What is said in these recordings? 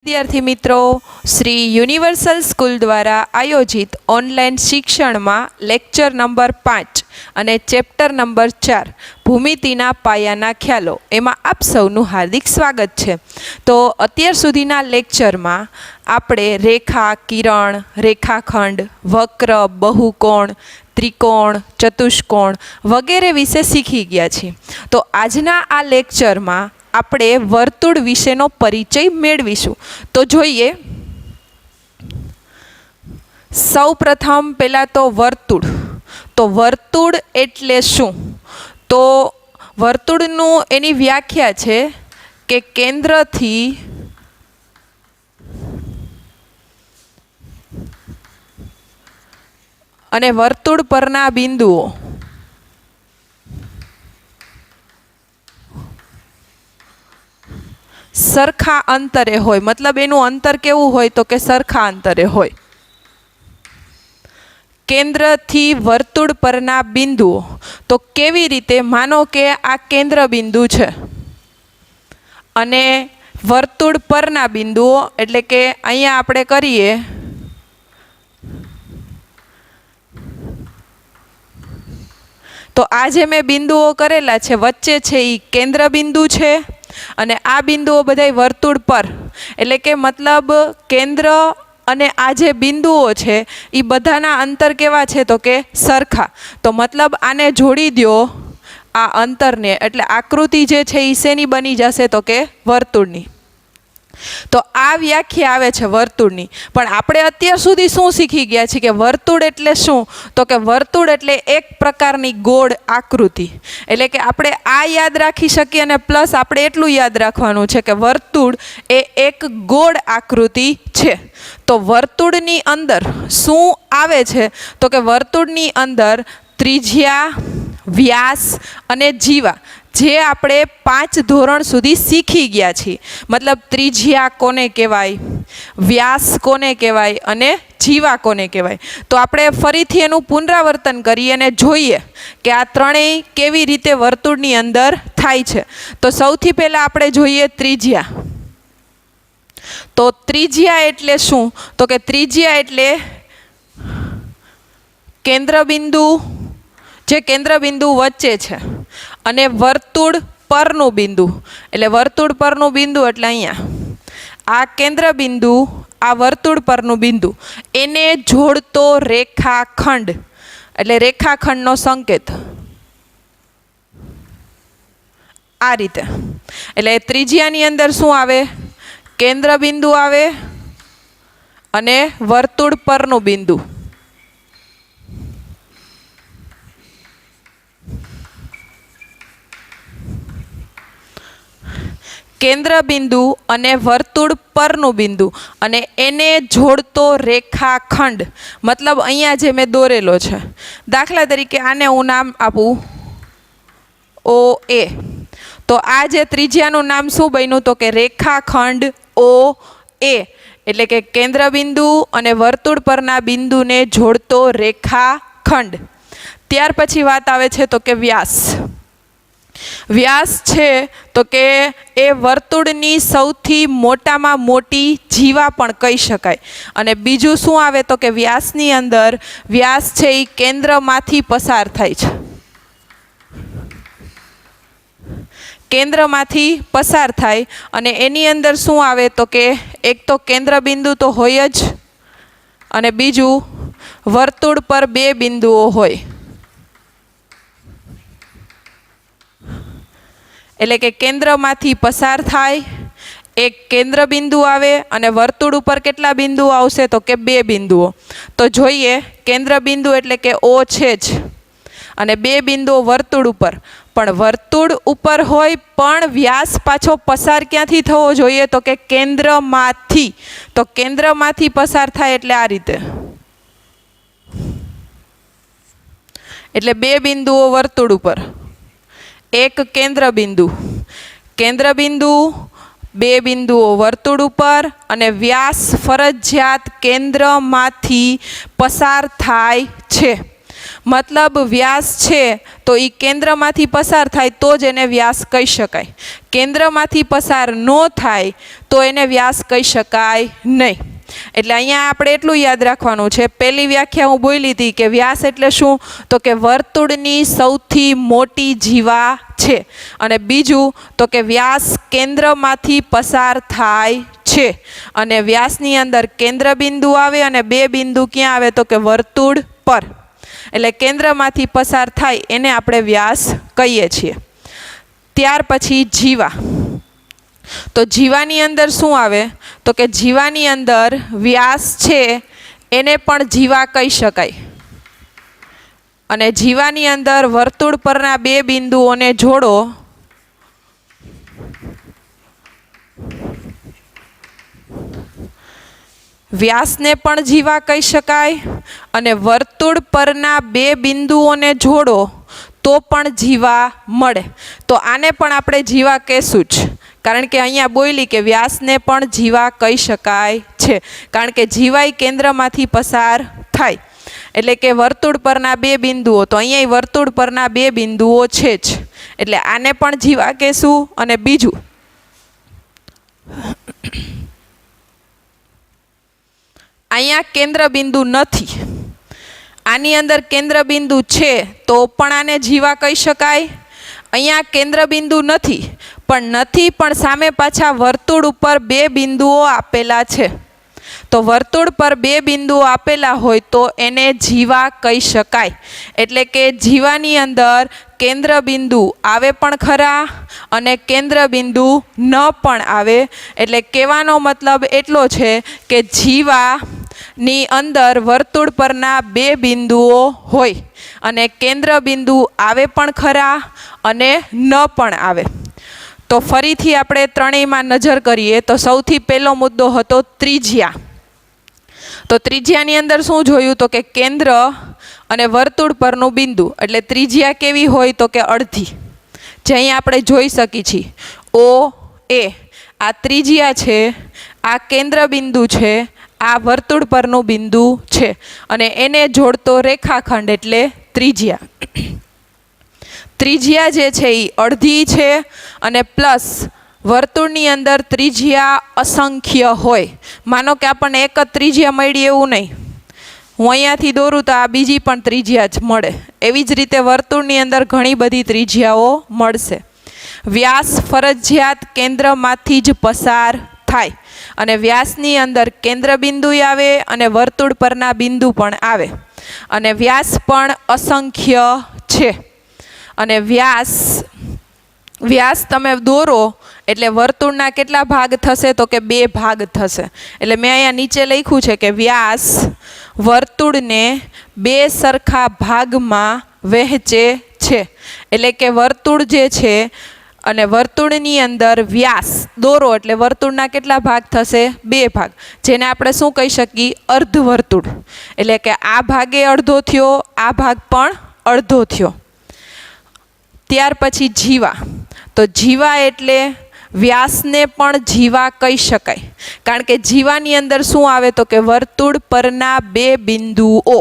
विद्यार्थी मित्रों, Shri universal school द्वारा आयोजित ऑनलाइन शिक्षण में लेक्चर नंबर 5 અને ચેપ્ટર નંબર 4 ભૂમિતિના પાયાના ખ્યાલો એમાં આપ સૌનું હાર્દિક સ્વાગત છે। તો અત્યાર સુધીના લેક્ચરમાં આપણે રેખા, કિરણ, રેખાખંડ, વક્ર, બહુકોણ, ત્રિકોણ, ચતુષ્કોણ વગેરે વિશે શીખી ગયા છીએ। તો આજના આ લેક્ચરમાં આપણે વર્તુળ વિશેનો પરિચય મેળવીશું। તો જોઈએ, સૌ પ્રથમ પહેલાં તો વર્તુળ। તો વર્તુળ એટલે શું? તો વર્તુળનું એની વ્યાખ્યા છે કે કેન્દ્રથી અને વર્તુળ પરના બિંદુઓ સરખા અંતરે હોય। મતલબ એનું અંતર કેવું હોય? તો કે સરખા અંતરે હોય। કેન્દ્રથી વર્તુળ પરના બિંદુઓ તો કેવી રીતે? માનો કે આ કેન્દ્ર બિંદુ છે અને વર્તુળ પરના બિંદુઓ એટલે કે અહીંયા આપણે કરીએ તો આ જે મેં બિંદુઓ કરેલા છે વચ્ચે છે એ કેન્દ્ર બિંદુ છે અને આ બિંદુઓ બધાય વર્તુળ પર એટલે કે મતલબ કેન્દ્ર અને આ જે બિંદુઓ છે એ બધાના અંતર કેવા છે? તો કે સરખા। તો મતલબ આને જોડી દો આ અંતરને એટલે આકૃતિ જે છે એ શેની બની જશે? તો કે વર્તુળની। તો આ વ્યાખ્યા આવે છે વર્તુળની। પણ આપણે અત્યાર સુધી શું શીખી ગયા છીએ કે વર્તુળ એટલે શું? તો કે વર્તુળ એટલે એક પ્રકારની ગોળ આકૃતિ। એટલે કે આપણે આ યાદ રાખી શકીએ અને પ્લસ આપણે એટલું યાદ રાખવાનું છે કે વર્તુળ એ એક ગોળ આકૃતિ છે। તો વર્તુળની અંદર શું આવે છે? તો કે વર્તુળની અંદર ત્રિજ્યા, વ્યાસ અને જીવા જે આપણે 5 ધોરણ સુધી શીખી ગયા છીએ। મતલબ ત્રિજ્યા કોને કહેવાય, વ્યાસ કોને કહેવાય અને જીવા કોને કહેવાય। તો આપણે ફરીથી એનું પુનરાવર્તન કરીએ અને જોઈએ કે આ ત્રણેય કેવી રીતે વર્તુળની અંદર થાય છે। તો સૌથી પહેલાં આપણે જોઈએ ત્રિજ્યા। તો ત્રિજ્યા એટલે શું? તો કે ત્રિજ્યા એટલે કેન્દ્રબિંદુ, જે કેન્દ્રબિંદુ વચ્ચે છે અને વર્તુળ પરનું બિંદુ એટલે વર્તુળ પરનું બિંદુ એટલે અહીંયા આ કેન્દ્રબિંદુ, આ વર્તુળ પરનું બિંદુ એને જોડતો રેખાખંડ એટલે રેખાખંડનો સંકેત આ રીતે। એટલે ત્રિજ્યાની અંદર શું આવે? કેન્દ્રબિંદુ આવે અને વર્તુળ પરનું બિંદુ કેન્દ્રબિંદુ અને વર્તુળ પરનું બિંદુ અને એને જોડતો રેખાખંડ મતલબ અહીંયા જે મેં દોરેલો છે। દાખલા તરીકે આને હું નામ આપું ઓ એ। તો આ જે ત્રિજ્યાનું નામ શું બન્યું? તો કે રેખાખંડ ઓ એ એટલે કે કેન્દ્રબિંદુ અને વર્તુળ પરના બિંદુને જોડતો રેખાખંડ। ત્યાર પછી વાત આવે છે તો કે વ્યાસ। વ્યાસ છે તો કે એ વર્તુળની સૌથી મોટામાં મોટી જીવા પણ કહી શકાય। અને બીજું શું આવે? તો કે વ્યાસની અંદર વ્યાસ છે એ કેન્દ્રમાંથી પસાર થાય છે, કેન્દ્રમાંથી પસાર થાય અને એની અંદર શું આવે? તો કે એક તો કેન્દ્રબિંદુ તો હોય જ અને બીજું વર્તુળ પર 2 બિંદુઓ હોય। એટલે કે કેન્દ્રમાંથી પસાર થાય, એક કેન્દ્રબિંદુ આવે અને વર્તુળ ઉપર કેટલા બિંદુઓ આવશે? તો કે 2 બિંદુઓ। તો જોઈએ, કેન્દ્રબિંદુ એટલે કે ઓ છે જ અને 2 બિંદુઓ વર્તુળ ઉપર, પણ વર્તુળ ઉપર હોય પણ વ્યાસ પાછો પસાર ક્યાંથી થવો જોઈએ? તો કે કેન્દ્રમાંથી। તો કેન્દ્રમાંથી પસાર થાય એટલે આ રીતે, એટલે 2 બિંદુઓ વર્તુળ ઉપર, એક કેન્દ્રબિંદુ, કેન્દ્રબિંદુ 2 બિંદુઓ વર્તુળ ઉપર અને વ્યાસ ફરજિયાત કેન્દ્રમાંથી પસાર થાય છે। મતલબ વ્યાસ છે તો એ કેન્દ્રમાંથી પસાર થાય તો જ એને વ્યાસ કહી શકાય. કેન્દ્રમાંથી પસાર ન થાય તો એને વ્યાસ કહી શકાય નહીં. એટલે અહીંયા આપણે એટલું યાદ રાખવાનું છે. પહેલી વ્યાખ્યા હું બોલી હતી કે વ્યાસ એટલે શું, તો કે વર્તુળની સૌથી મોટી જીવા છે. અને બીજું તો કે વ્યાસ કેન્દ્રમાંથી પસાર થાય છે. અને વ્યાસની અંદર કેન્દ્ર બિંદુ આવે અને બે બિંદુ ક્યાં આવે, તો કે વર્તુળ પર. એટલે કેન્દ્રમાંથી પસાર થાય એને આપણે વ્યાસ કહીએ છીએ. ત્યાર પછી જીવા. તો જીવાની અંદર શું આવે, તો કે જીવાની અંદર વ્યાસ છે એને પણ જીવા કહી શકાય. અને જીવાની અંદર વર્તુળ પરના બે બિંદુઓને જોડો વ્યાસને પણ જીવા કહી શકાય અને વર્તુળ પરના બે બિંદુઓને જોડો તો પણ જીવા મળે. તો આને પણ આપણે જીવા કહેશું જ, કારણ કે અહીંયા બોલી કે વ્યાસને પણ જીવા કહી શકાય છે. કારણ કે જીવાય કેન્દ્રમાંથી પસાર થાય. એટલે કે વર્તુળ પરના બે બિંદુઓ, તો અહીંયા વર્તુળ પરના બે બિંદુઓ છે જ, એટલે આને પણ જીવા કહેશું. અને બીજું અહીંયા કેન્દ્ર બિંદુ નથી, આની અંદર કેન્દ્ર બિંદુ છે તો પણ આને જીવા કહી શકાય. અહીંયા કેન્દ્ર બિંદુ નથી પણ સામે પાછા વર્તુળ ઉપર બે બિંદુઓ આપેલા છે. તો વર્તુળ પર બે બિંદુઓ આપેલા હોય તો એને જીવા કહી શકાય. એટલે કે જીવાની અંદર કેન્દ્ર બિંદુ આવે પણ ખરા અને કેન્દ્ર બિંદુ ન પણ આવે. એટલે કહેવાનો મતલબ એટલો છે કે જીવાની અંદર વર્તુળ પરના બે બિંદુઓ હોય અને કેન્દ્ર બિંદુ આવે પણ ખરા અને ન પણ આવે. તો ફરીથી આપણે ત્રણેયમાં નજર કરીએ તો સૌથી પહેલો મુદ્દો હતો ત્રિજ્યા. તો ત્રિજ્યાની અંદર શું જોયું, તો કે કેન્દ્ર અને વર્તુળ પરનું બિંદુ. એટલે ત્રિજ્યા કેવી હોય, તો કે અડધી, જે અહીંયા આપણે જોઈ શકીએ છીએ. ઓ એ આ ત્રિજ્યા છે, આ કેન્દ્ર બિંદુ છે, આ વર્તુળ પરનું બિંદુ છે અને એને જોડતો રેખાખંડ એટલે ત્રિજ્યા. ત્રિજ્યા જે છે એ અડધી છે અને પ્લસ વર્તુળની અંદર ત્રિજ્યા અસંખ્ય હોય. માનો કે આપણને એક જ ત્રિજ્યા મળી એવું નહીં, હું અહીંયાથી દોરું તો આ બીજી પણ ત્રિજ્યા જ મળે. એવી જ રીતે વર્તુળની અંદર ઘણી બધી ત્રિજ્યાઓ મળશે. વ્યાસ ફરજિયાત કેન્દ્રમાંથી જ પસાર થાય અને વ્યાસની અંદર કેન્દ્ર બિંદુ આવે અને વર્તુળ પરના બિંદુ પણ આવે અને વ્યાસ પણ અસંખ્ય છે. અને વ્યાસ તમે દોરો એટલે વર્તુળના કેટલા ભાગ થશે, તો કે બે ભાગ થશે. એટલે મેં અહીંયા નીચે લખ્યું છે કે વ્યાસ વર્તુળને બે સરખા ભાગમાં વહેંચે છે. એટલે કે વર્તુળ જે છે અને વર્તુળની અંદર વ્યાસ દોરો એટલે વર્તુળના કેટલા ભાગ થશે, બે ભાગ, જેને આપણે શું કહી શકીએ, અર્ધ વર્તુળ. એટલે કે આ ભાગે અડધો થયો, આ ભાગ પણ અડધો થયો. ત્યાર પછી જીવા. તો જીવા એટલે વ્યાસને પણ જીવા કહી શકાય, કારણ કે જીવાની અંદર શું આવે, તો કે વર્તુળ પરના બે બિંદુઓ.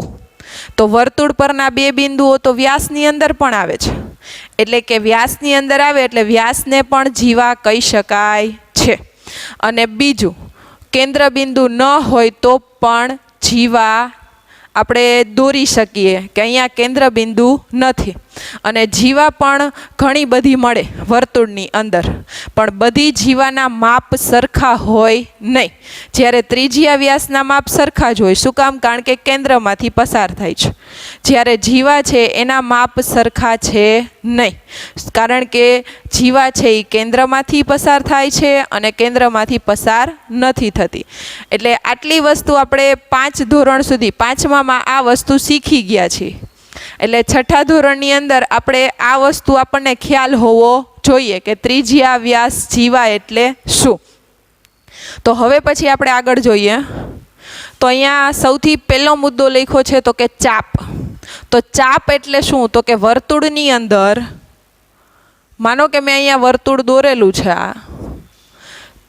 તો વર્તુળ પરના બે બિંદુઓ તો વ્યાસની અંદર પણ આવે છે. એટલે કે વ્યાસની અંદર આવે એટલે વ્યાસને પણ જીવા કહી શકાય છે. અને બીજું કેન્દ્ર બિંદુ ન હોય તો પણ જીવા આપણે દોરી શકીએ કે અહીંયા કેન્દ્ર બિંદુ નથી. અને જીવા પણ ઘણી બધી મળે વર્તુળની અંદર, પણ બધી જીવાના માપ સરખા હોય નહીં. જ્યારે ત્રિજ્યા વ્યાસના માપ સરખા જ હોય. શું કામ? કારણ કે કેન્દ્રમાંથી પસાર થાય છે. જ્યારે જીવા છે એના માપ સરખા છે નહીં, કારણ કે જીવા છે એ કેન્દ્રમાંથી પસાર થાય છે અને કેન્દ્રમાંથી પસાર નથી થતી. એટલે આટલી વસ્તુ આપણે 5 ધોરણ સુધી, 5મામાં આ વસ્તુ શીખી ગયા છીએ. એટલે 6ઠા ધોરણની અંદર આપણે આ વસ્તુ આપણને ખ્યાલ હોવો જોઈએ કે ત્રિજ્યા વ્યાસ જીવા એટલે શું. તો હવે પછી આપણે આગળ જોઈએ. તો અહીંયા સૌથી પહેલો મુદ્દો લખ્યો છે તો કે ચાપ. તો ચાપ એટલે શું? તો કે વર્તુળની અંદર, માનો કે મેં અહીંયા વર્તુળ દોરેલું છે આ,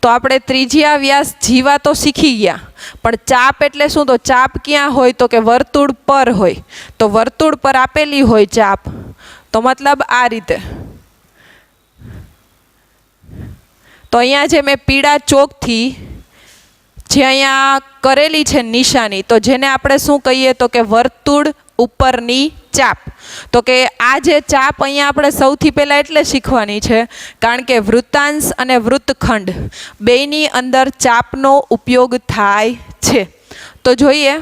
તો આપણે ત્રિજ્યા વ્યાસ જીવા તો શીખી ગયા, પણ ચાપ એટલે શું? તો ચાપ ક્યાં હોય? તો કે વર્તુળ પર હોય. તો વર્તુળ પર આપેલી હોય ચાપ, તો મતલબ આ રીતે. તો અહીંયા જે મેં પીળા ચોકથી જે અહીંયા કરેલી છે નિશાની, તો જેને આપણે શું કહીએ? તો કે વર્તુળ ઉપરની ચાપ. તો કે આ જે ચાપ અહીંયા આપણે સૌથી પહેલાં એટલે શીખવાની છે કારણ કે વૃત્તાંશ અને વૃત્તખંડ બેયની અંદર ચાપનો ઉપયોગ થાય છે. તો જોઈએ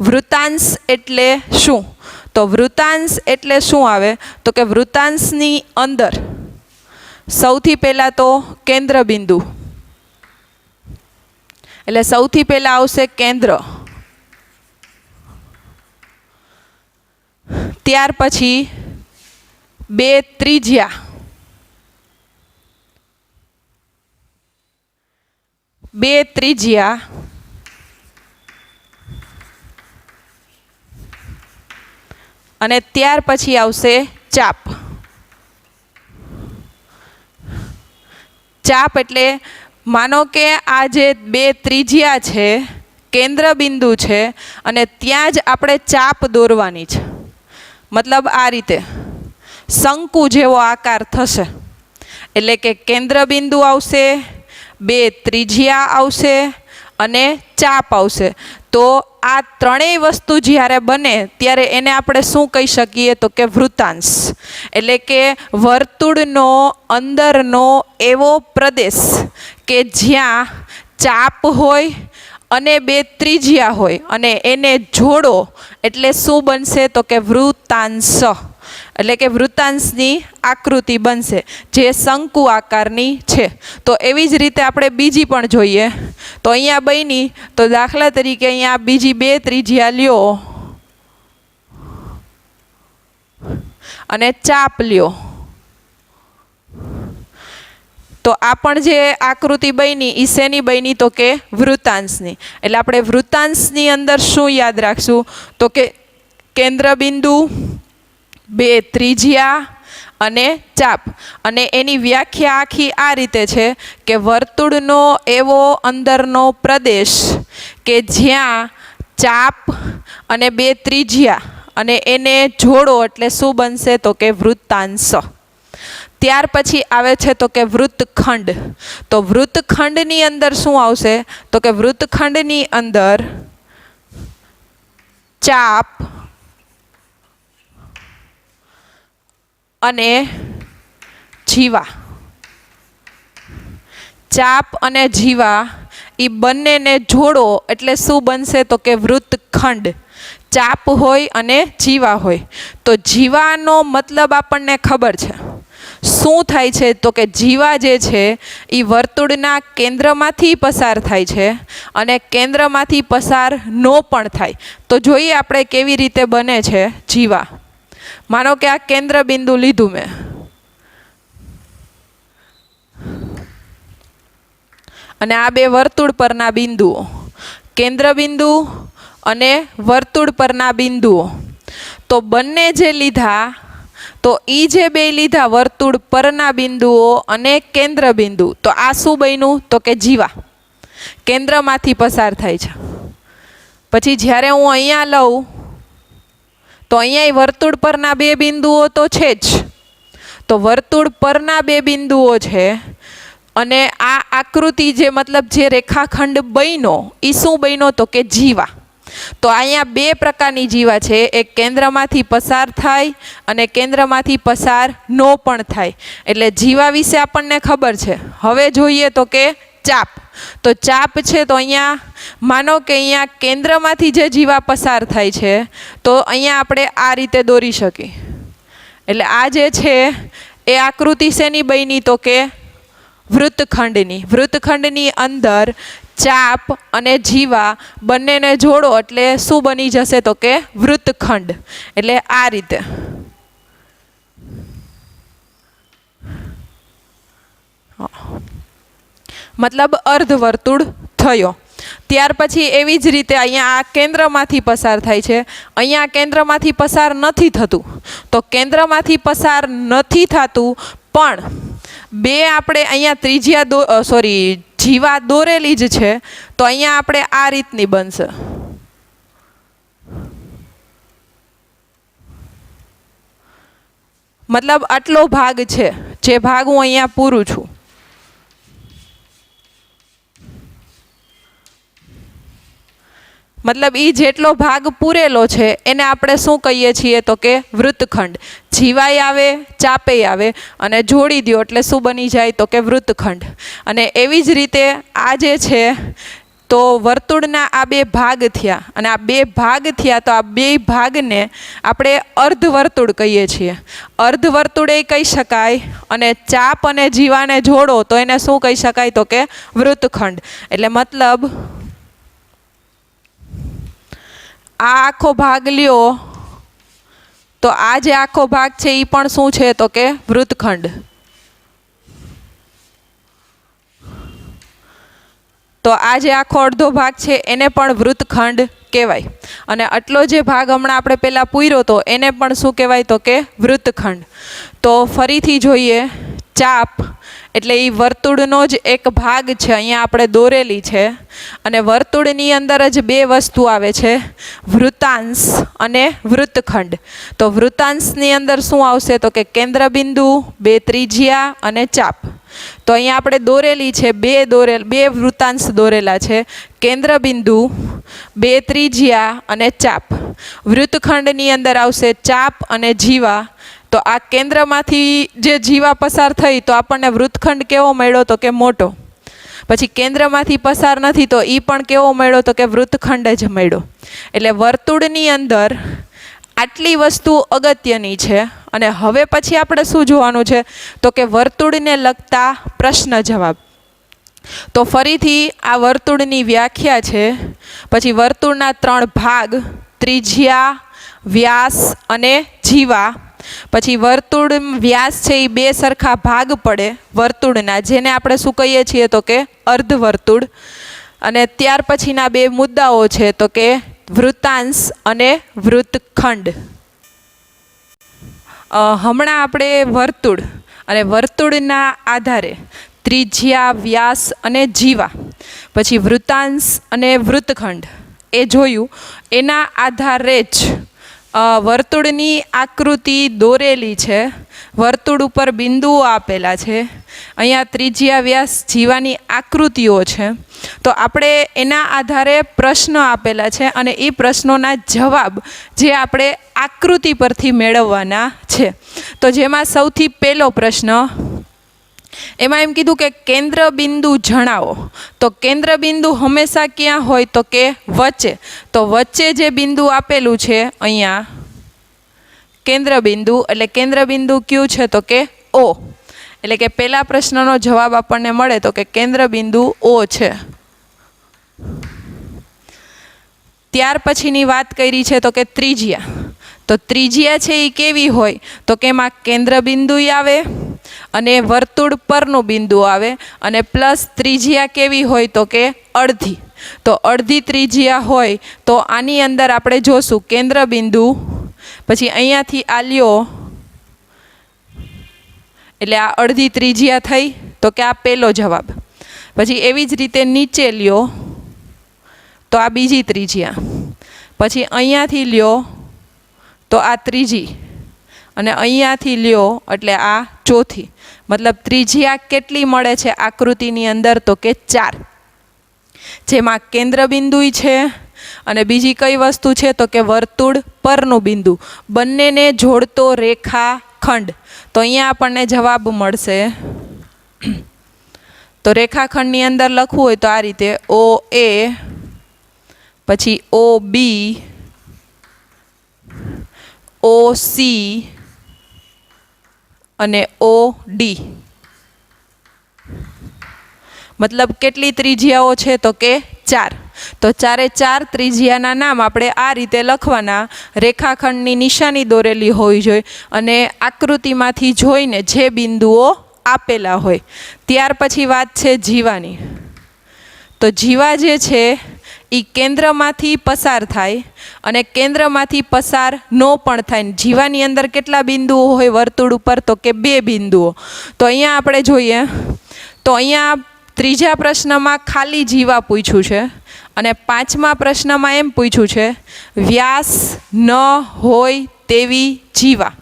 વૃત્તાંશ એટલે શું? તો વૃત્તાંશ એટલે શું આવે? તો કે વૃત્તાંશની અંદર સૌથી પહેલાં તો કેન્દ્ર બિંદુ, એટલે સૌથી પહેલાં આવશે કેન્દ્ર, ત્યાર પછી બે ત્રિજ્યા, અને ત્યાર પછી આવશે ચાપ. ચાપ એટલે માનો કે આ જે બે ત્રિજ્યા છે, કેન્દ્ર બિંદુ છે, અને ત્યાં જ આપણે ચાપ દોરવાની છે. મતલબ આ રીતે શંકુ જેવો આકાર થશે. એટલે કે કેન્દ્ર બિંદુ આવશે, બે ત્રિજ્યા આવશે અને ચાપ આવશે. તો આ ત્રણેય વસ્તુ જ્યારે બને ત્યારે એને આપણે શું કહી શકીએ? તો કે વૃત્તાંશ. એટલે કે વર્તુળનો અંદરનો એવો પ્રદેશ કે જ્યાં ચાપ હોય અને બે ત્રિજ્યા હોય અને એને જોડો એટલે શું બનશે? તો કે વૃત્તાંશ. એટલે કે વૃત્તાંશની આકૃતિ બનશે જે શંકુ આકારની છે. તો એવી જ રીતે આપણે બીજી પણ જોઈએ. તો અહીંયા બની, તો દાખલા તરીકે અહીંયા બીજી બે ત્રિજ્યા લ્યો અને ચાપ લ્યો. તો આ પણ જે આકૃતિ બની એ શેની બની? તો કે વૃત્તાંશની. એટલે આપણે વૃત્તાંશની અંદર શું યાદ રાખશું? તો કે કેન્દ્ર બિંદુ, બે ત્રિજ્યા અને ચાપ. અને એની વ્યાખ્યા આખી આ રીતે છે કે વર્તુળનો એવો અંદરનો પ્રદેશ કે જ્યાં ચાપ અને બે ત્રિજ્યા અને એને જોડો એટલે શું બનશે? તો કે વૃત્તાંશ. ત્યાર પછી આવે છે તો કે વૃત્તખંડ. તો વૃત્તખંડની અંદર શું આવશે? તો કે વૃત્તખંડની અંદર ચાપ અને જીવા. ચાપ અને જીવા એ બંનેને જોડો એટલે શું બનશે? તો કે વૃત્તખંડ. ચાપ હોય અને જીવા હોય. તો જીવાનો મતલબ આપણને ખબર છે. શું થાય છે? તો કે જીવા જે છે એ વર્તુળના કેન્દ્રમાંથી પસાર થાય છે અને કેન્દ્રમાંથી પસાર ન પણ થાય. તો જોઈએ આપણે કેવી રીતે બને છે જીવા. માનો કે આ કેન્દ્ર બિંદુ લીધું મેં, અને આ બે વર્તુળ પરના બિંદુઓ, કેન્દ્ર બિંદુ અને વર્તુળ પરના બિંદુઓ. તો બંને જે લીધા, તો એ જે બે લીધા વર્તુળ પરના બિંદુઓ અને કેન્દ્ર બિંદુ, તો આ શું બન્યું? તો કે જીવા. કેન્દ્રમાંથી પસાર થાય છે. પછી જ્યારે હું અહીંયા લઉં તો અહીંયા વર્તુળ પરના બે બિંદુઓ તો છે જ. તો વર્તુળ પરના બે બિંદુઓ છે અને આ આકૃતિ જે મતલબ જે રેખાખંડ બન્યો એ શું બન્યો? તો કે જીવા. તો અહીંયા બે પ્રકારની જીવા છે. એક કેન્દ્રમાંથી પસાર થાય અને કેન્દ્રમાંથી પસાર ન પણ થાય. એટલે જીવા વિશે આપણને ખબર છે. હવે જોઈએ તો કે ચાપ. તો ચાપ છે તો અહીંયા માનો કે અહીંયા કેન્દ્રમાંથી જે જીવા પસાર થાય છે તો અહીંયા આપણે આ રીતે દોરી શકીએ. એટલે આ જે છે એ આકૃતિ શેની બની? તો કે વૃત્તખંડની. વૃત્તખંડની અંદર ચાપ અને જીવા બંનેને જોડો એટલે શું બની જશે? તો કે વૃત્તખંડ. એટલે આ રીતે. મતલબ અર્ધવર્તુળ થયો. ત્યાર પછી એવી જ રીતે અહીંયા આ કેન્દ્રમાંથી પસાર થાય છે, અહીંયા કેન્દ્રમાંથી પસાર નથી થતું. તો કેન્દ્રમાંથી પસાર નથી થતું પણ બે આપણે અહીંયા ત્રિજ્યા જીવા દોરેલી જ છે, તો અહીંયા આપણે આ રીતની બનશે. મતલબ આટલો ભાગ છે, જે ભાગ હું અહીંયા પૂરું છું. મતલબ એ જેટલો ભાગ પૂરેલો છે એને આપણે શું કહીએ છીએ તો કે વૃત્તખંડ. જીવાય આવે, ચાપેય આવે અને જોડી દો એટલે શું બની જાય તો કે વૃત્તખંડ. અને એવી જ રીતે આ જે છે તો વર્તુળના આ બે ભાગ થયા, અને આ બે ભાગ થયા તો આ બે ભાગને આપણે અર્ધવર્તુળ કહીએ છીએ. અર્ધવર્તુળ એ કહી શકાય, અને ચાપ અને જીવાને જોડો તો એને શું કહી શકાય તો કે વૃત્તખંડ. એટલે મતલબ આ આખો ભાગ લ્યો તો આ જે આખો ભાગ છે એ પણ શું છે તો કે વૃત્તખંડ. તો આ જે આખો અડધો ભાગ છે એને પણ વૃત્તખંડ કહેવાય. અને આટલો જે ભાગ હમણાં આપણે પહેલાં પૂર્યો તો એને પણ શું કહેવાય તો કે વૃત્તખંડ. તો ફરીથી જોઈએ, ચાપ એટલે એ વર્તુળનો જ એક ભાગ છે, અહીંયા આપણે દોરેલી છે. અને વર્તુળની અંદર જ બે વસ્તુ આવે છે, વૃત્તાંશ અને વૃત્તખંડ. તો વૃત્તાંશની અંદર શું આવશે તો કે કેન્દ્રબિંદુ, બે ત્રિજ્યા અને ચાપ. તો અહીંયા આપણે દોરેલી છે બે વૃત્તાંશ દોરેલા છે, કેન્દ્રબિંદુ, બે ત્રિજ્યા અને ચાપ. વૃત્તખંડની અંદર આવશે ચાપ અને જીવા. તો આ કેન્દ્રમાંથી જે જીવા પસાર થઈ તો આપણને વૃત્તખંડ કેવો મળ્યો તો કે મોટો. પછી કેન્દ્રમાંથી પસાર નથી તો એ પણ કેવો મળ્યો તો કે વૃત્તખંડ જ મળ્યો. એટલે વર્તુળની અંદર આટલી વસ્તુ અગત્યની છે. અને હવે પછી આપણે શું જોવાનું છે તો કે વર્તુળને લગતા પ્રશ્ન જવાબ. તો ફરીથી આ વર્તુળની વ્યાખ્યા છે, પછી વર્તુળના 3 ભાગ, ત્રિજ્યા, વ્યાસ અને જીવા. પછી વર્તુળ વ્યાસ છે એ બે સરખા ભાગ પડે વર્તુળના, જેને આપણે શું કહીએ છીએ તો કે અર્ધવર્તુળ. અને ત્યાર પછીના બે મુદ્દાઓ છે તો કે વૃત્તાંશ અને વૃત્તખંડ. હમણાં આપણે વર્તુળ અને વર્તુળના આધારે ત્રિજ્યા, વ્યાસ અને જીવા, પછી વૃત્તાંશ અને વૃત્તખંડ એ જોયું. એના આધારે જ વર્તુળની આકૃતિ દોરેલી છે, વર્તુળ ઉપર બિંદુઓ આપેલા છે, અહીંયા ત્રિજ્યા, વ્યાસ, જીવાની આકૃતિઓ છે. તો આપણે એના આધારે પ્રશ્ન આપેલા છે અને એ પ્રશ્નોના જવાબ જે આપણે આકૃતિ પરથી મેળવવાના છે. તો જેમાં સૌથી પહેલો પ્રશ્ન, એમાં એમ કીધું કે કેન્દ્ર બિંદુ જણાવો. તો કેન્દ્ર બિંદુ હંમેશા ક્યાં હોય તો કે વચ્ચે. તો વચ્ચે જે બિંદુ આપેલું છે અહીંયા કેન્દ્ર બિંદુ, એટલે કેન્દ્ર બિંદુ કયું છે તો કે O. એટલે કે પહેલા પ્રશ્નનો જવાબ આપણને મળે તો કે કેન્દ્ર બિંદુ O છે. ત્યાર પછીની વાત કરી છે તો કે ત્રિજ્યા. તો ત્રિજ્યા છે એ કેવી હોય તો કે એમાં કેન્દ્ર બિંદુ આવે અને વર્તુળ પરનું બિંદુ આવે, અને પ્લસ ત્રિજ્યા કેવી હોય તો કે અડધી. તો અડધી ત્રિજ્યા હોય તો આની અંદર આપણે જોશું કેન્દ્ર બિંદુ, પછી અહીંયાથી આ લ્યો એટલે આ અડધી ત્રિજ્યા થઈ તો કે આ પહેલો જવાબ. પછી એવી જ રીતે નીચે લ્યો તો આ બીજી ત્રિજ્યા, પછી અહીંયાથી લ્યો તો આ ત્રીજી, અને અહીંયાથી લ્યો એટલે આ ચોથી. મતલબ ત્રિજ્યા કેટલી મળે છે આકૃતિની અંદર તો કે 4, જેમાં કેન્દ્ર બિંદુ છે અને બીજી કઈ વસ્તુ છે તો કે વર્તુળ પરનું બિંદુ, બંનેને જોડતો રેખાખંડ. તો અહીંયા આપણને જવાબ મળશે. તો રેખાખંડની અંદર લખવું હોય તો આ રીતે OA, પછી OB, OC અને OD. મતલબ કેટલી ત્રિજ્યાઓ છે તો કે 4. તો 4 ત્રિજ્યાના નામ આપણે આ રીતે લખવાના. રેખાખંડની નિશાની દોરેલી હોવી જોઈએ અને આકૃતિમાંથી જોઈને જે બિંદુઓ આપેલા હોય. ત્યાર પછી વાત છે જીવાની. તો જીવા જે છે એ કેન્દ્રમાંથી પસાર થાય અને કેન્દ્રમાંથી પસાર ન પણ થાય. જીવાની અંદર કેટલા બિંદુઓ હોય વર્તુળ ઉપર તો કે 2 બિંદુઓ. તો અહીંયા આપણે જોઈએ તો અહીંયા ત્રીજા પ્રશ્નમાં ખાલી જીવા પૂછ્યું છે અને પાંચમા પ્રશ્નમાં એમ પૂછ્યું છે વ્યાસ ન હોય તેવી જીવા,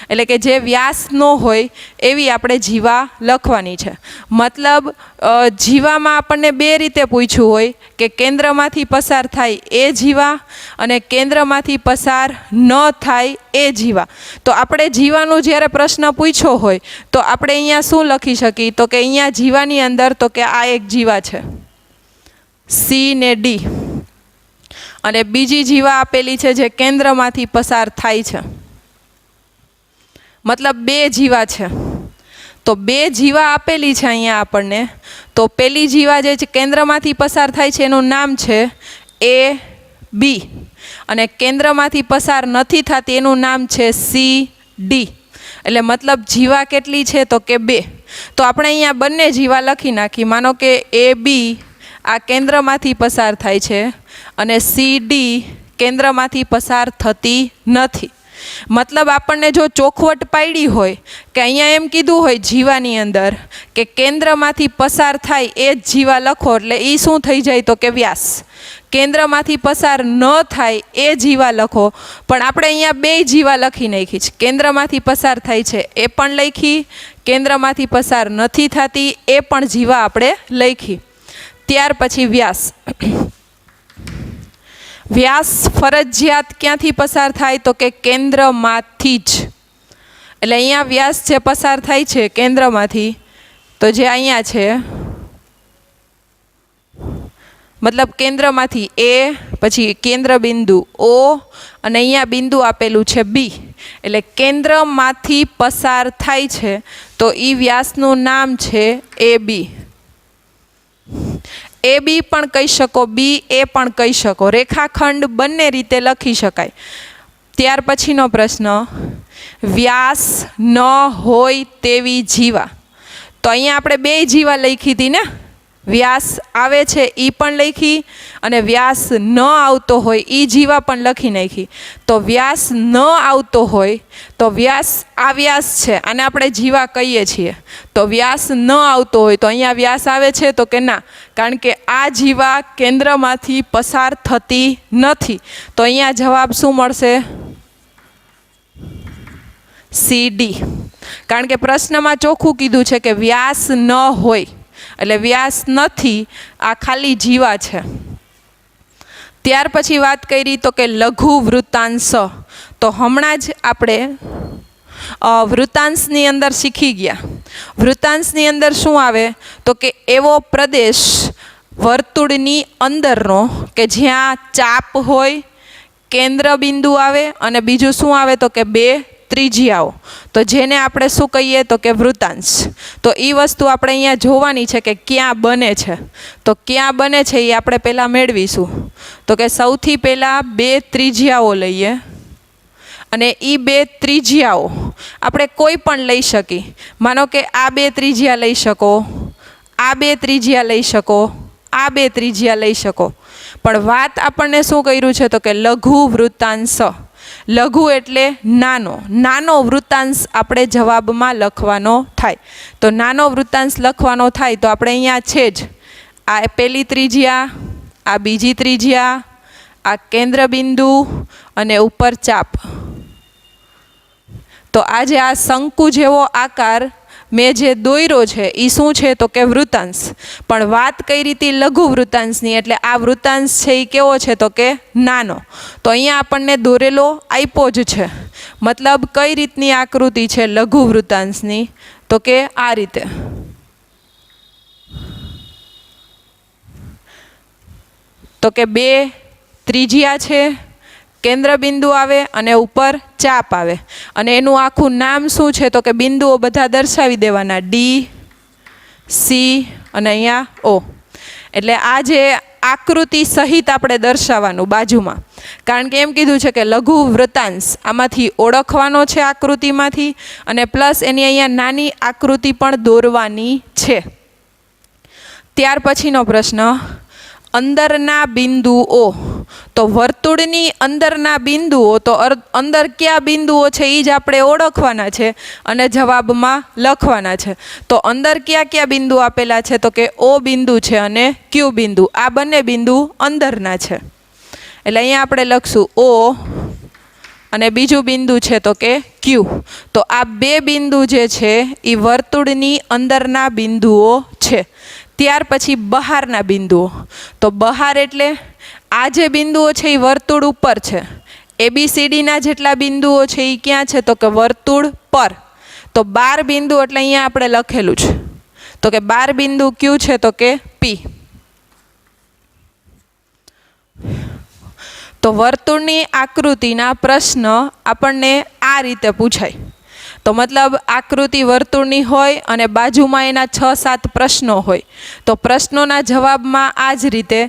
એટલે કે જે વ્યાસ ન હોય એવી આપણે જીવા લખવાની છે. મતલબ જીવામાં આપણને બે રીતે પૂછ્યું હોય કે કેન્દ્રમાંથી પસાર થાય એ જીવા અને કેન્દ્રમાંથી પસાર ન થાય એ જીવા. તો આપણે જીવાનું જ્યારે પ્રશ્ન પૂછ્યો હોય તો આપણે અહીંયા શું લખી શકીએ? તો કે અહીંયા જીવાની અંદર તો કે આ એક જીવા છે સી ને ડી, અને બીજી જીવા આપેલી છે જે કેન્દ્રમાંથી પસાર થાય છે. મતલબ બે જીવા છે. તો બે જીવા આપેલી છે અહીંયા આપણને. તો પેલી જીવા જે છે કેન્દ્રમાંથી પસાર થાય છે એનું નામ છે એ બી, અને કેન્દ્રમાંથી પસાર નથી થતી એનું નામ છે સી ડી. એટલે મતલબ જીવા કેટલી છે? તો કે બે. તો આપણે અહીંયા બંને જીવા લખી નાખી. માનો કે એ બી આ કેન્દ્રમાંથી પસાર થાય છે અને સી ડી કેન્દ્રમાંથી પસાર થતી નથી. મતલબ આપણને જો ચોખવટ પાડી હોય કે અહીંયા એમ કીધું હોય જીવાની અંદર કે કેન્દ્રમાંથી પસાર થાય એ જ જીવા લખો, એટલે એ શું થઈ જાય? તો કે વ્યાસ. કેન્દ્રમાંથી પસાર ન થાય એ જીવા લખો, પણ આપણે અહીંયા બે જીવા લખી નાખી છે. કેન્દ્રમાંથી પસાર થાય છે એ પણ લખી, કેન્દ્રમાંથી પસાર નથી થતી એ પણ જીવા આપણે લખી. ત્યાર પછી વ્યાસ. વ્યાસ ફરજિયાત ક્યાંથી પસાર થાય? તો કે કેન્દ્રમાંથી જ. એટલે અહીંયા વ્યાસ જે પસાર થાય છે કેન્દ્રમાંથી, તો જે અહીંયા છે મતલબ કેન્દ્રમાંથી એ, પછી કેન્દ્ર બિંદુ ઓ, અને અહીંયા બિંદુ આપેલું છે બી. એટલે કેન્દ્રમાંથી પસાર થાય છે તો એ વ્યાસનું નામ છે એ બી. એ બી પણ કહી શકો, બી એ પણ કહી શકો. રેખાખંડ બંને રીતે લખી શકાય. ત્યાર પછીનો પ્રશ્ન, વ્યાસ ન હોય તેવી જીવા. તો અહીંયા આપણે બે જીવા લખી હતી ને, વ્યાસ આવે છે એ પણ લખી અને વ્યાસ ન આવતો હોય એ જીવા પણ લખી નાખી. તો વ્યાસ ન આવતો હોય તો વ્યાસ આ વ્યાસ છે આને આપણે જીવા કહીએ છીએ. તો વ્યાસ ન આવતો હોય તો અહીંયા વ્યાસ આવે છે? તો કે ના, કારણ કે આ જીવા કેન્દ્રમાંથી પસાર થતી નથી. તો અહીંયા જવાબ શું મળશે? C D. કારણ કે પ્રશ્નમાં ચોખ્ખું કીધું છે કે વ્યાસ ન હોય, એટલે વ્યાસ નથી, આ ખાલી જીવા છે. ત્યાર પછી વાત કરી તો કે લઘુ વૃત્તાંશ. તો હમણાં જ આપણે વૃત્તાંશની અંદર શીખી ગયા. વૃત્તાંશની અંદર શું આવે? તો કે એવો પ્રદેશ વર્તુળની અંદરનો કે જ્યાં ચાપ હોય, કેન્દ્ર બિંદુ આવે અને બીજું શું આવે? તો કે બે ત્રિજ્યાઓ. તો જેને આપણે શું કહીએ? તો કે વૃત્તાંશ. તો એ વસ્તુ આપણે અહીંયા જોવાની છે કે ક્યાં બને છે. તો ક્યાં બને છે એ આપણે પહેલાં મેળવીશું. તો કે સૌથી પહેલાં બે ત્રિજ્યાઓ લઈએ, અને એ બે ત્રિજ્યાઓ આપણે કોઈ પણ લઈ શકીએ. માનો કે આ બે ત્રિજ્યા લઈ શકો, આ બે ત્રિજ્યા લઈ શકો, આ બે ત્રિજ્યા લઈ શકો. પણ વાત આપણને શું કર્યું છે? તો કે લઘુ વૃત્તાંશ. લઘુ એટલે નાનો. નાનો વૃત્તાંશ આપણે જવાબમાં લખવાનો થાય. તો નાનો વૃત્તાંશ લખવાનો થાય તો આપણે અહીંયા છે જ આ પહેલી ત્રિજ્યા, આ બીજી ત્રિજ્યા, આ કેન્દ્ર બિંદુ અને ઉપર ચાપ. તો આ જે આ શંકુ જેવો આકાર મેં જે દોર્યો છે એ શું છે? તો કે વૃત્તાંશ. પણ વાત કઈ રીતે? લઘુ વૃત્તાંશની. એટલે આ વૃત્તાંશ છે એ કેવો છે? તો કે નાનો. તો અહીંયા આપણને દોરેલો આપ્યો જ છે. મતલબ કઈ રીતની આકૃતિ છે લઘુ વૃત્તાંશની? તો કે આ રીતે. તો કે બે ત્રિજ્યા છે, કેન્દ્ર બિંદુ આવે અને ઉપર ચાપ આવે, અને એનું આખું નામ શું છે? તો કે બિંદુઓ બધા દર્શાવી દેવાના, ડી, સી અને અહીંયા ઓ. એટલે આ જે આકૃતિ સહિત આપણે દર્શાવવાનું બાજુમાં, કારણ કે એમ કીધું છે કે લઘુ વૃત્તાંશ આમાંથી ઓળખવાનો છે આકૃતિમાંથી, અને પ્લસ એની અહીંયા નાની આકૃતિ પણ દોરવાની છે. ત્યાર પછીનો પ્રશ્ન, અંદરના બિંદુઓ. તો વર્તુળની અંદરના બિંદુઓ, તો અંદર કયા બિંદુઓ છે એ જ આપણે ઓળખવાના છે અને જવાબમાં લખવાના છે. તો અંદર કયા કયા બિંદુ આપેલા છે? તો કે O બિંદુ છે અને Q બિંદુ. આ બંને બિંદુ અંદરના છે. એટલે અહીંયા આપણે લખશું O અને બીજું બિંદુ છે તો કે Q. તો આ બે બિંદુ જે છે એ વર્તુળની અંદરના બિંદુઓ છે. ત્યાર પછી બહારના બિંદુઓ. તો બહાર એટલે આ જે બિંદુઓ છે એ વર્તુળ ઉપર છે. ABCDના જેટલા બિંદુઓ છે એ ક્યાં છે? તો કે વર્તુળ પર. તો 12 બિંદુ એટલે અહીંયા આપણે લખેલું છે. તો કે 12 બિંદુ Q છે તો કે P. તો વર્તુળની આકૃતિના પ્રશ્ન આપણને આ રીતે પૂછાય. તો મતલબ આકૃતિ વર્તુળની હોય અને બાજુમાં એના 6-7 પ્રશ્નો હોય. તો પ્રશ્નોના જવાબમાં આ જ રીતે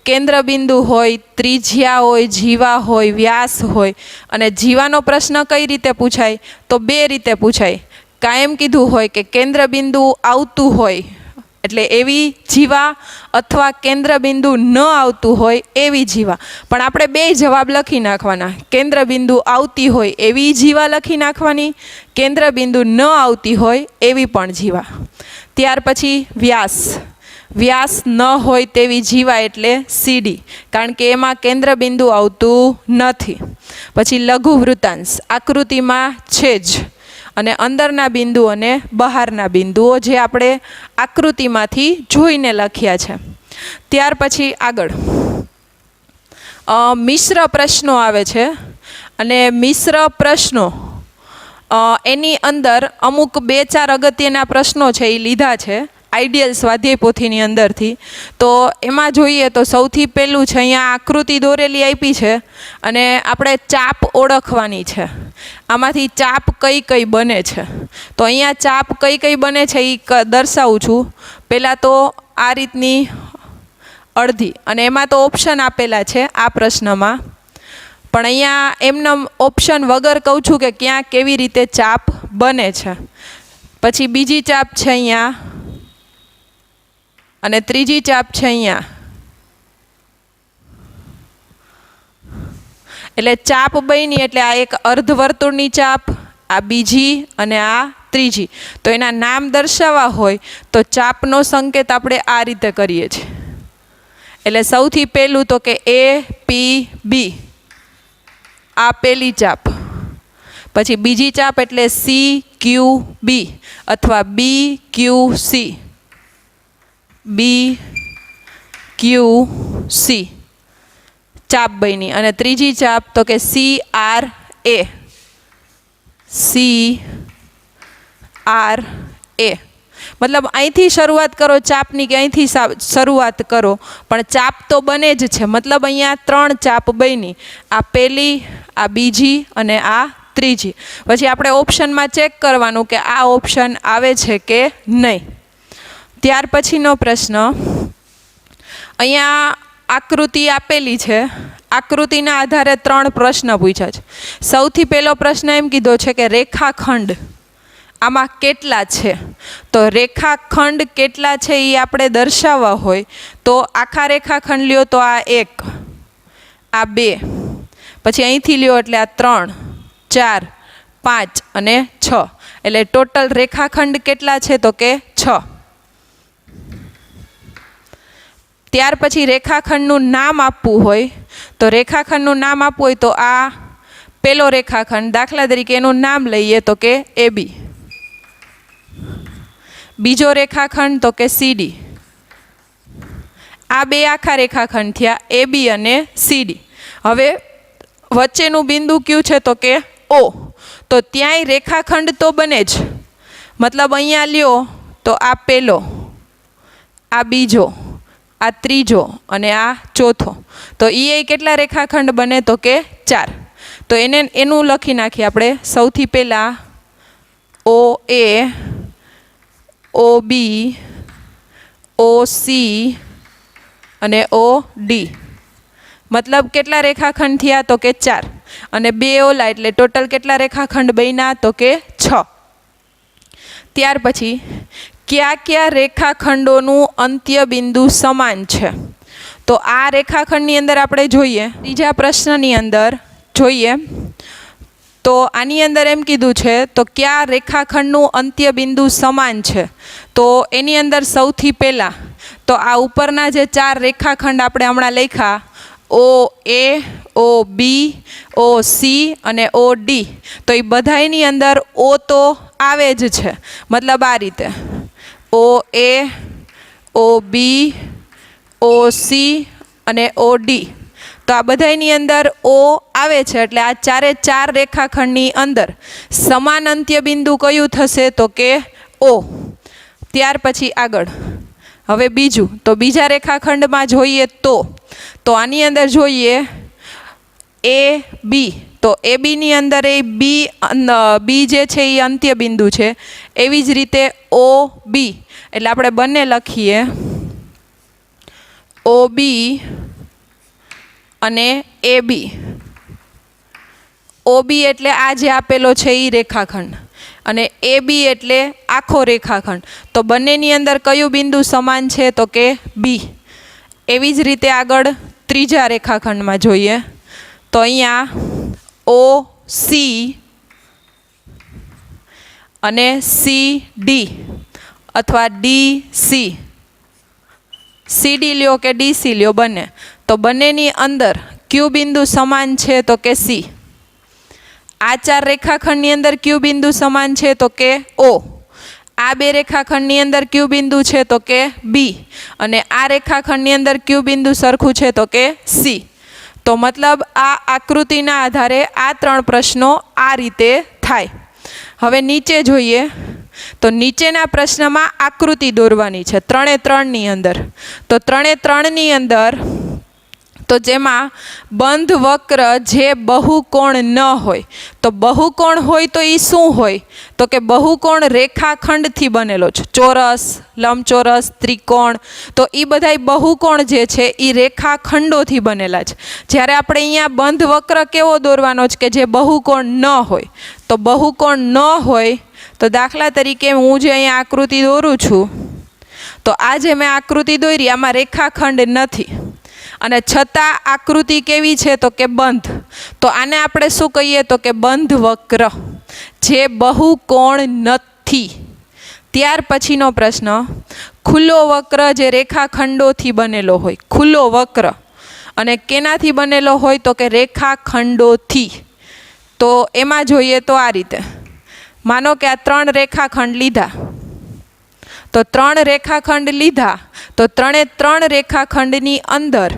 કેન્દ્રબિંદુ હોય, ત્રિજ્યા હોય, જીવા હોય, વ્યાસ હોય. અને જીવાનો પ્રશ્ન કઈ રીતે પૂછાય? તો 2 રીતે પૂછાય. કાયમ કીધું હોય કે કેન્દ્રબિંદુ આવતું હોય એટલે એવી જીવા, અથવા કેન્દ્રબિંદુ ન આવતું હોય એવી જીવા. પણ આપણે 2 જવાબ લખી નાખવાના. કેન્દ્રબિંદુ આવતી હોય એવી જીવા લખી નાખવાની, કેન્દ્રબિંદુ ન આવતી હોય એવી પણ જીવા. ત્યાર પછી વ્યાસ. વ્યાસ ન હોય તેવી જીવા એટલે CD, કારણ કે એમાં કેન્દ્રબિંદુ આવતું નથી. પછી લઘુ વૃત્તાંશ. આકૃતિમાં છે જ અને અંદરના બિંદુ અને બહારના બિંદુઓ જે આપણે આકૃતિમાંથી જોઈને લખ્યા છે. ત્યાર પછી આગળ મિશ્ર પ્રશ્નો આવે છે. અને મિશ્ર પ્રશ્નો એની અંદર અમુક 2-4 અગત્યના પ્રશ્નો છે એ લીધા છે આઈડિયલ સ્વાધ્યાય પોથીની અંદરથી. તો એમાં જોઈએ તો સૌથી પહેલું છે, અહીંયા આકૃતિ દોરેલી આપી છે અને આપણે ચાપ ઓળખવાની છે. આમાંથી ચાપ કઈ કઈ બને છે? તો અહીંયા ચાપ કઈ કઈ બને છે એ દર્શાવું છું. પહેલાં તો આ રીતની અડધી, અને એમાં તો ઓપ્શન આપેલા છે આ પ્રશ્નમાં. પણ અહીંયા એમને ઓપ્શન વગર કહું છું કે ક્યાં કેવી રીતે ચાપ બને છે. પછી બીજી ચાપ છે અહીંયા, અને ત્રીજી ચાપ છે અહીંયા. એટલે ચાપ બની એટલે આ એક અર્ધવર્તુળની ચાપ, આ બીજી અને આ ત્રીજી. તો એના નામ દર્શાવવા હોય તો ચાપનો સંકેત આપણે આ રીતે કરીએ છીએ. એટલે સૌથી પહેલું તો કે APB, આ પહેલી ચાપ. પછી બીજી ચાપ એટલે CQB અથવા BQC, BQC ચાપ બની. અને ત્રીજી ચાપ તો કે CRA, CRA. મતલબ અહીંથી શરૂઆત કરો ચાપની કે અહીંથી શરૂઆત કરો, પણ ચાપ તો બને જ છે. મતલબ અહીંયા 3 ચાપ બની, આ પહેલી, આ બીજી અને આ ત્રીજી. પછી આપણે ઓપ્શનમાં ચેક કરવાનું કે આ ઓપ્શન આવે છે કે નહીં. ત્યાર પછીનો પ્રશ્ન, અહીંયા આકૃતિ આપેલી છે. આકૃતિના આધારે 3 પ્રશ્ન પૂછ્યા છે. સૌથી પહેલો પ્રશ્ન એમ કીધો છે કે રેખાખંડ આમાં કેટલા છે? તો રેખાખંડ કેટલા છે એ આપણે દર્શાવવા હોય તો આખા રેખાખંડ લ્યો તો આ 1, આ 2, પછી અહીંથી લ્યો એટલે આ 3, 4, 5 અને 6. એટલે ટોટલ રેખાખંડ કેટલા છે? તો કે 6. ત્યાર પછી રેખાખંડનું નામ આપવું હોય તો રેખાખંડનું નામ આપવું હોય તો આ પહેલો રેખાખંડ, દાખલા તરીકે એનું નામ લઈએ તો કે AB. બીજો રેખાખંડ તો કે CD. આ 2 આખા રેખાખંડ થયા, AB અને CD. હવે વચ્ચેનું બિંદુ કયું છે? તો કે O. તો ત્યાંય રેખાખંડ તો બને જ. મતલબ અહીંયા લ્યો તો આ પહેલો, આ બીજો, આ ત્રીજો અને આ ચોથો. તો એ કેટલા રેખાખંડ બને? તો કે 4. તો એનું લખી નાખીએ આપણે. સૌથી પહેલાં OA, OB, OC અને OD. મતલબ કેટલા રેખાખંડ થયા? તો કે 4. અને 2 ઓલા એટલે ટોટલ કેટલા રેખાખંડ બન્યા? તો કે 6. ત્યાર પછી કયા કયા રેખાખંડોનું અંત્ય બિંદુ સમાન છે? તો આ રેખાખંડની અંદર આપણે જોઈએ ત્રીજા પ્રશ્નની અંદર જોઈએ તો આની અંદર એમ કીધું છે તો કયા રેખાખંડનું અંત્ય બિંદુ સમાન છે. તો એની અંદર સૌથી પહેલાં તો આ ઉપરના જે 4 રેખાખંડ આપણે હમણાં લખ્યા ઓ એ, ઓ બી, ઓ સી અને ઓ ડી, તો એ બધાની અંદર ઓ તો આવે જ છે. મતલબ આ રીતે ઓ એ, ઓ બી, ઓ સી અને ઓ ડી, તો આ બધાની અંદર ઓ આવે છે. એટલે આ 4 રેખાખંડની અંદર સમાન અંત્ય બિંદુ કયું થશે તો કે ઓ. ત્યાર પછી આગળ હવે બીજું તો બીજા રેખાખંડમાં જોઈએ તો આની અંદર જોઈએ એ બી, તો એ બીની અંદર એ બી જે છે એ અંત્ય બિંદુ છે. એવી જ રીતે ઓ બી, એટલે આપણે બંને લખીએ ઓ બી અને એ બી. ઓ બી એટલે આ જે આપેલો છે એ રેખાખંડ અને એ બી એટલે આખો રેખાખંડ. તો બંનેની અંદર કયું બિંદુ સમાન છે તો કે બી. એવી જ રીતે આગળ ત્રીજા રેખાખંડમાં જોઈએ તો અહીંયા ઓ સી અને સી ડી અથવા ડી સી, સી ડી લ્યો કે ડી સી લ્યો બંને, તો બંનેની અંદર ક્યુ બિંદુ સમાન છે તો કે સી. આ 4 રેખાખંડની અંદર ક્યુ બિંદુ સમાન છે તો કે ઓ. આ 2 રેખાખંડની અંદર ક્યુ બિંદુ છે તો કે બી અને આ રેખાખંડની અંદર ક્યુ બિંદુ સરખું છે તો કે સી. તો મતલબ આ આકૃતિના આધારે આ 3 પ્રશ્નો આ રીતે થાય. હવે નીચે જોઈએ તો નીચેના પ્રશ્નમાં આકૃતિ દોરવાની છે 3-3ની અંદર. તો 3-3ની અંદર તો જેમાં બંધ વક્ર જે બહુકોણ ન હોય, તો બહુકોણ હોય તો એ શું હોય તો કે બહુકોણ રેખાખંડથી બનેલો છે. ચોરસ, લંબચોરસ, ત્રિકોણ, તો એ બધા બહુકોણ જે છે એ રેખાખંડોથી બનેલા છે. જ્યારે આપણે અહીંયા બંધ વક્ર કેવો દોરવાનો છે કે જે બહુકોણ ન હોય, તો બહુકોણ ન હોય તો દાખલા તરીકે હું જે અહીંયા આકૃતિ દોરું છું તો આ જે મેં આકૃતિ દોરી આમાં રેખાખંડ નથી અને છતાં આકૃતિ કેવી છે તો કે બંધ. તો આને આપણે શું કહીએ તો કે બંધ વક્ર જે બહુકોણ નથી. ત્યાર પછીનો પ્રશ્ન ખુલ્લો વક્ર જે રેખાખંડોથી બનેલો હોય, ખુલ્લો વક્ર અને કેનાથી બનેલો હોય તો કે રેખાખંડોથી. તો એમાં જોઈએ તો આ રીતે માનો કે આ 3 રેખાખંડ લીધા, તો 3 રેખાખંડ લીધા તો 3 રેખાખંડની અંદર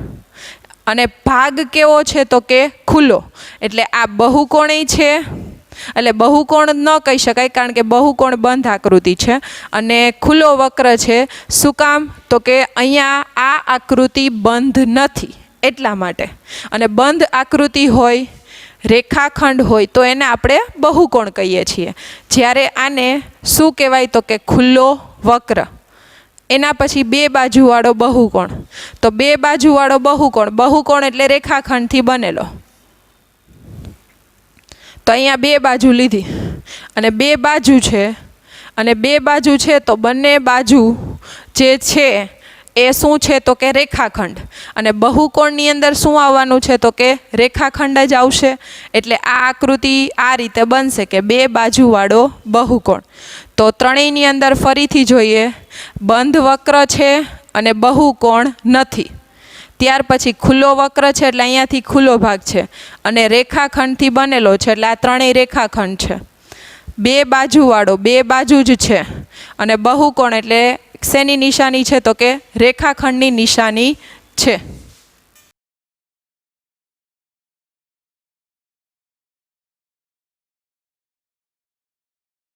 અને ભાગ કેવો છે તો કે ખુલ્લો. એટલે આ બહુકોણી છે, એટલે બહુકોણ ન કહી શકાય કારણ કે બહુકોણ બંધ આકૃતિ છે અને ખુલ્લો વક્ર છે. શું કામ તો કે અહીંયા આ આકૃતિ બંધ નથી એટલા માટે. અને બંધ આકૃતિ હોય, રેખાખંડ હોય તો એને આપણે બહુકોણ કહીએ છીએ. જ્યારે આને શું કહેવાય તો કે ખુલ્લો વક્ર. એના પછી 2 બાજુવાળો બહુકોણ. તો 2 બાજુવાળો બહુકોણ, બહુકોણ એટલે રેખાખંડથી બનેલો. તો અહીંયા 2 બાજુ લીધી અને 2 બાજુ છે અને 2 બાજુ છે તો બંને બાજુ જે છે એ શું છે તો કે રેખાખંડ. અને બહુકોણની અંદર શું આવવાનું છે તો કે રેખાખંડ જ આવશે. એટલે આ આકૃતિ આ રીતે બનશે કે 2 બાજુવાળો બહુકોણ. તો ત્રણેયની અંદર ફરીથી જોઈએ બંધ વક્ર છે અને બહુકોણ નથી. ત્યાર પછી ખુલ્લો વક્ર છે એટલે અહીંયાથી ખુલ્લો ભાગ છે અને રેખાખંડથી બનેલો છે એટલે આ ત્રણેય રેખાખંડ છે. 2 બાજુવાળો, 2 બાજુ જ છે અને બહુકોણ એટલે શેની નિશાની છે તો કે રેખાખંડની નિશાની છે.